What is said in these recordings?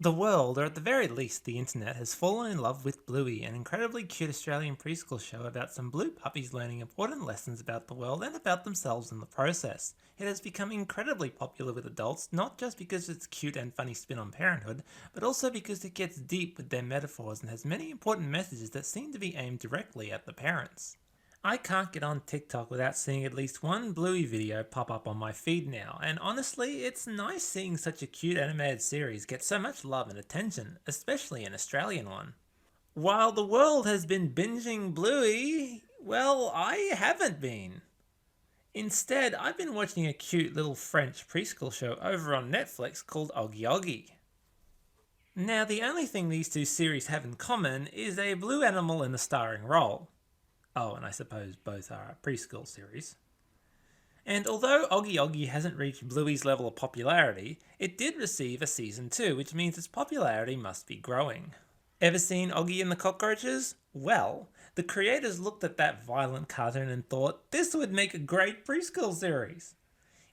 The world, or at the very least the internet, has fallen in love with Bluey, an incredibly cute Australian preschool show about some blue puppies learning important lessons about the world and about themselves in the process. It has become incredibly popular with adults, not just because of its cute and funny spin on parenthood, but also because it gets deep with their metaphors and has many important messages that seem to be aimed directly at the parents. I can't get on TikTok without seeing at least one Bluey video pop up on my feed now, and honestly, it's nice seeing such a cute animated series get so much love and attention, especially an Australian one. While the world has been binging Bluey, well, I haven't been. Instead, I've been watching a cute little French preschool show over on Netflix called Oggy Oggy. Now, the only thing these two series have in common is a blue animal in the starring role. Oh, and I suppose both are a preschool series. And although Oggy Oggy hasn't reached Bluey's level of popularity, it did receive a season 2, which means its popularity must be growing. Ever seen Oggy and the Cockroaches? Well, the creators looked at that violent cartoon and thought this would make a great preschool series.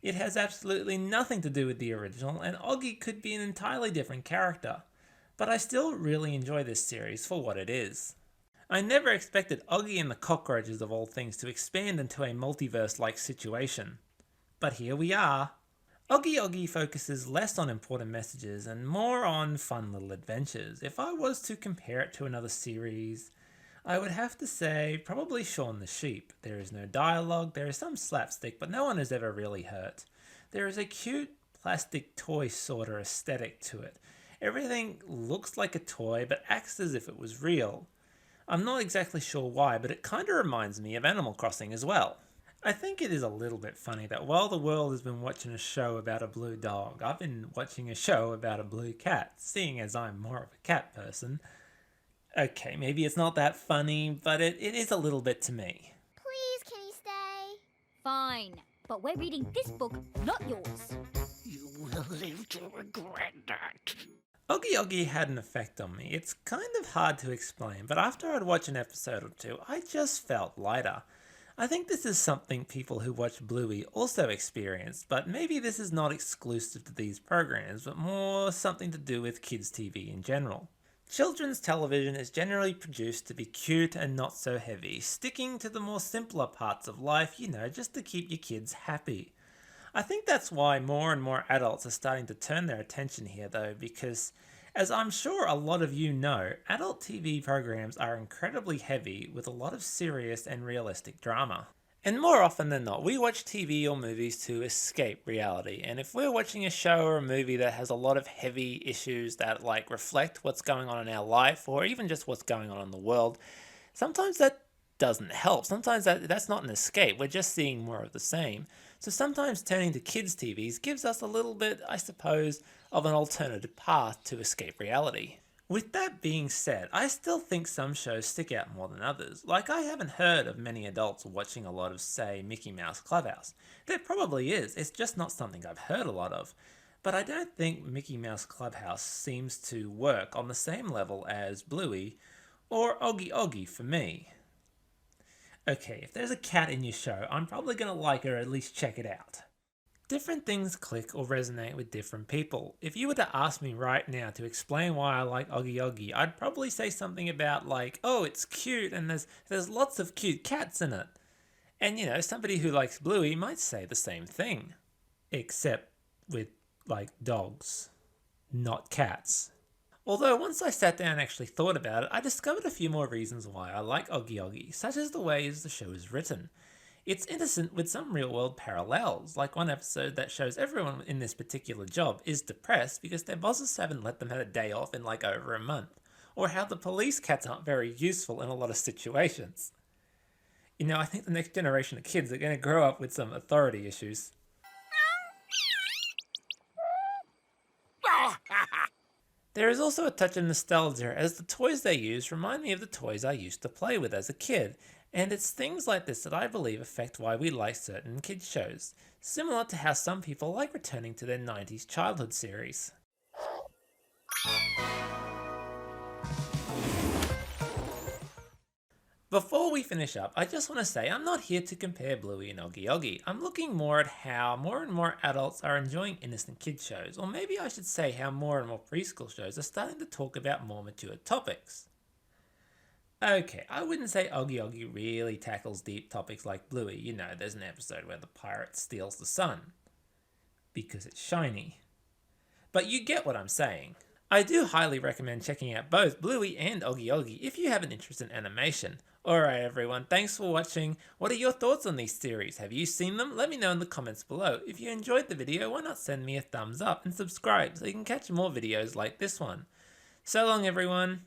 It has absolutely nothing to do with the original, and Oggy could be an entirely different character. But I still really enjoy this series for what it is. I never expected Oggy and the Cockroaches of all things to expand into a multiverse-like situation. But here we are. Oggy Oggy focuses less on important messages and more on fun little adventures. If I was to compare it to another series, I would have to say probably Shaun the Sheep. There is no dialogue, there is some slapstick, but no one is ever really hurt. There is a cute plastic toy sort of aesthetic to it. Everything looks like a toy but acts as if it was real. I'm not exactly sure why, but it kind of reminds me of Animal Crossing as well. I think it is a little bit funny that while the world has been watching a show about a blue dog, I've been watching a show about a blue cat, seeing as I'm more of a cat person. Okay, maybe it's not that funny, but it is a little bit to me. Please, can he stay? Fine, but we're reading this book, not yours. You will live to regret that. Oggy Oggy had an effect on me. It's kind of hard to explain, but after I'd watched an episode or two, I just felt lighter. I think this is something people who watch Bluey also experience, but maybe this is not exclusive to these programs, but more something to do with kids' TV in general. Children's television is generally produced to be cute and not so heavy, sticking to the more simpler parts of life, just to keep your kids happy. I think that's why more and more adults are starting to turn their attention here though, because as I'm sure a lot of you know, adult TV programs are incredibly heavy with a lot of serious and realistic drama. And more often than not, we watch TV or movies to escape reality, and if we're watching a show or a movie that has a lot of heavy issues that reflect what's going on in our life or even just what's going on in the world, sometimes that doesn't help. Sometimes that's not an escape, we're just seeing more of the same. So sometimes turning to kids' TVs gives us a little bit, I suppose, of an alternative path to escape reality. With that being said, I still think some shows stick out more than others. I haven't heard of many adults watching a lot of, say, Mickey Mouse Clubhouse. There probably is, it's just not something I've heard a lot of. But I don't think Mickey Mouse Clubhouse seems to work on the same level as Bluey or Oggy Oggy for me. Okay, if there's a cat in your show, I'm probably going to like it or at least check it out. Different things click or resonate with different people. If you were to ask me right now to explain why I like Oggy Oggy, I'd probably say something about oh, it's cute and there's lots of cute cats in it. And somebody who likes Bluey might say the same thing. Except with dogs, not cats. Although once I sat down and actually thought about it, I discovered a few more reasons why I like Oggy Oggy, such as the ways the show is written. It's innocent with some real-world parallels, like one episode that shows everyone in this particular job is depressed because their bosses haven't let them have a day off in over a month, or how the police cats aren't very useful in a lot of situations. I think the next generation of kids are going to grow up with some authority issues. There is also a touch of nostalgia as the toys they use remind me of the toys I used to play with as a kid, and it's things like this that I believe affect why we like certain kids shows, similar to how some people like returning to their 90s childhood series. Before we finish up, I just want to say I'm not here to compare Bluey and Oggy Oggy. I'm looking more at how more and more adults are enjoying innocent kids shows, or maybe I should say how more and more preschool shows are starting to talk about more mature topics. Okay, I wouldn't say Oggy Oggy really tackles deep topics like Bluey. You know, there's an episode where the pirate steals the sun. Because it's shiny. But you get what I'm saying. I do highly recommend checking out both Bluey and Oggy Oggy if you have an interest in animation. Alright everyone, thanks for watching. What are your thoughts on these series? Have you seen them? Let me know in the comments below. If you enjoyed the video, why not send me a thumbs up and subscribe so you can catch more videos like this one. So long everyone.